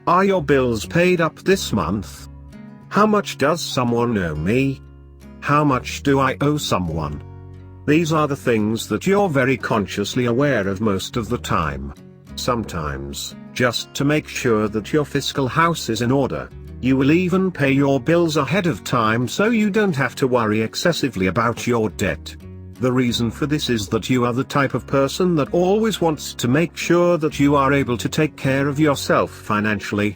Are your bills paid up this month? How much does someone owe me? How much do I owe someone? These are the things that you're very consciously aware of most of the time. Sometimes, just to make sure that your fiscal house is in order, you will even pay your bills ahead of time so you don't have to worry excessively about your debt. The reason for this is that you are the type of person that always wants to make sure that you are able to take care of yourself financially.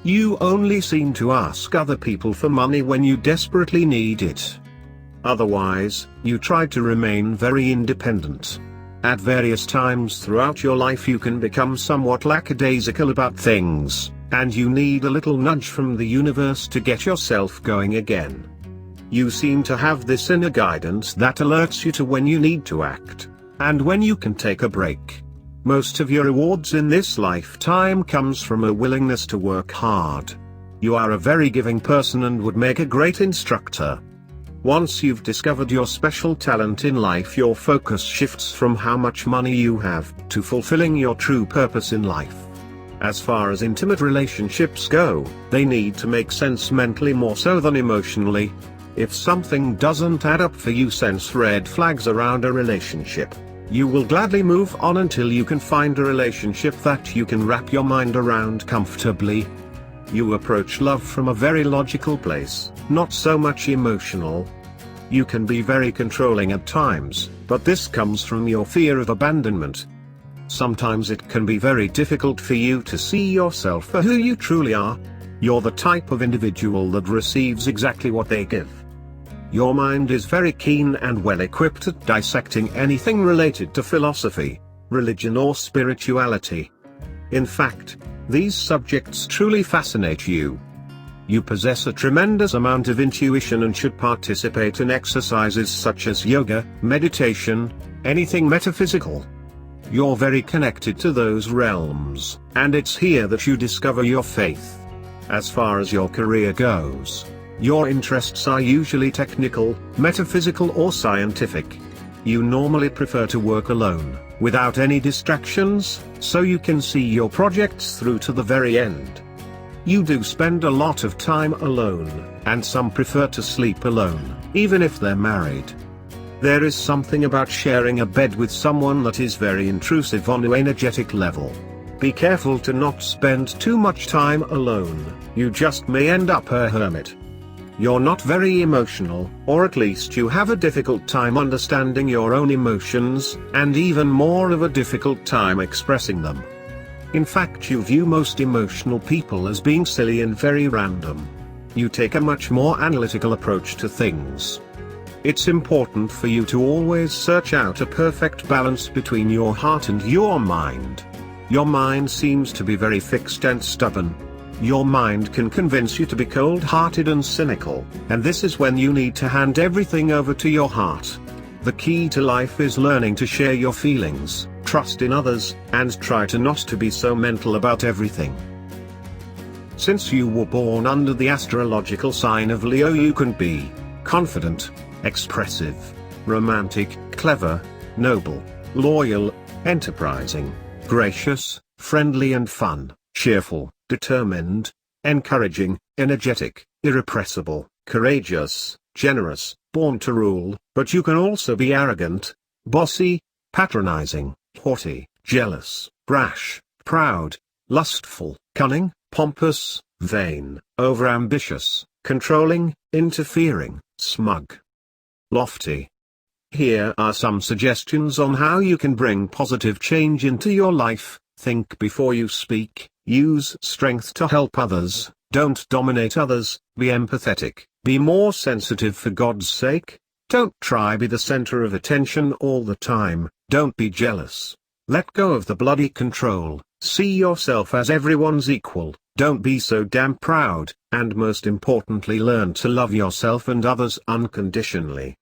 You only seem to ask other people for money when you desperately need it. Otherwise, you try to remain very independent. At various times throughout your life you can become somewhat lackadaisical about things, and you need a little nudge from the universe to get yourself going again. You seem to have this inner guidance that alerts you to when you need to act, and when you can take a break. Most of your rewards in this lifetime comes from a willingness to work hard. You are a very giving person and would make a great instructor. Once you've discovered your special talent in life, your focus shifts from how much money you have to fulfilling your true purpose in life. As far as intimate relationships go, they need to make sense mentally more so than emotionally. If something doesn't add up for you, sense red flags around a relationship, you will gladly move on until you can find a relationship that you can wrap your mind around comfortably. You approach love from a very logical place, not so much emotional. You can be very controlling at times, but this comes from your fear of abandonment. Sometimes it can be very difficult for you to see yourself for who you truly are. You're the type of individual that receives exactly what they give. Your mind is very keen and well equipped at dissecting anything related to philosophy, religion or spirituality. In fact, these subjects truly fascinate you. You possess a tremendous amount of intuition and should participate in exercises such as yoga, meditation, anything metaphysical. You're very connected to those realms, and it's here that you discover your faith. As far as your career goes, your interests are usually technical, metaphysical or scientific. You normally prefer to work alone, without any distractions, so you can see your projects through to the very end. You do spend a lot of time alone, and some prefer to sleep alone, even if they're married. There is something about sharing a bed with someone that is very intrusive on an energetic level. Be careful to not spend too much time alone, you just may end up a hermit. You're not very emotional, or at least you have a difficult time understanding your own emotions, and even more of a difficult time expressing them. In fact, you view most emotional people as being silly and very random. You take a much more analytical approach to things. It's important for you to always search out a perfect balance between your heart and your mind. Your mind seems to be very fixed and stubborn. Your mind can convince you to be cold-hearted and cynical, and this is when you need to hand everything over to your heart. The key to life is learning to share your feelings, trust in others, and try to not to be so mental about everything. Since you were born under the astrological sign of Leo, you can be confident, expressive, romantic, clever, noble, loyal, enterprising, gracious, friendly and fun, cheerful, determined, encouraging, energetic, irrepressible, courageous, generous, born to rule, but you can also be arrogant, bossy, patronizing, haughty, jealous, brash, proud, lustful, cunning, pompous, vain, overambitious, controlling, interfering, smug, lofty. Here are some suggestions on how you can bring positive change into your life. Think before you speak, use strength to help others, don't dominate others, be empathetic, be more sensitive for God's sake, don't try be the center of attention all the time, don't be jealous. Let go of the bloody control, see yourself as everyone's equal, don't be so damn proud, and most importantly learn to love yourself and others unconditionally.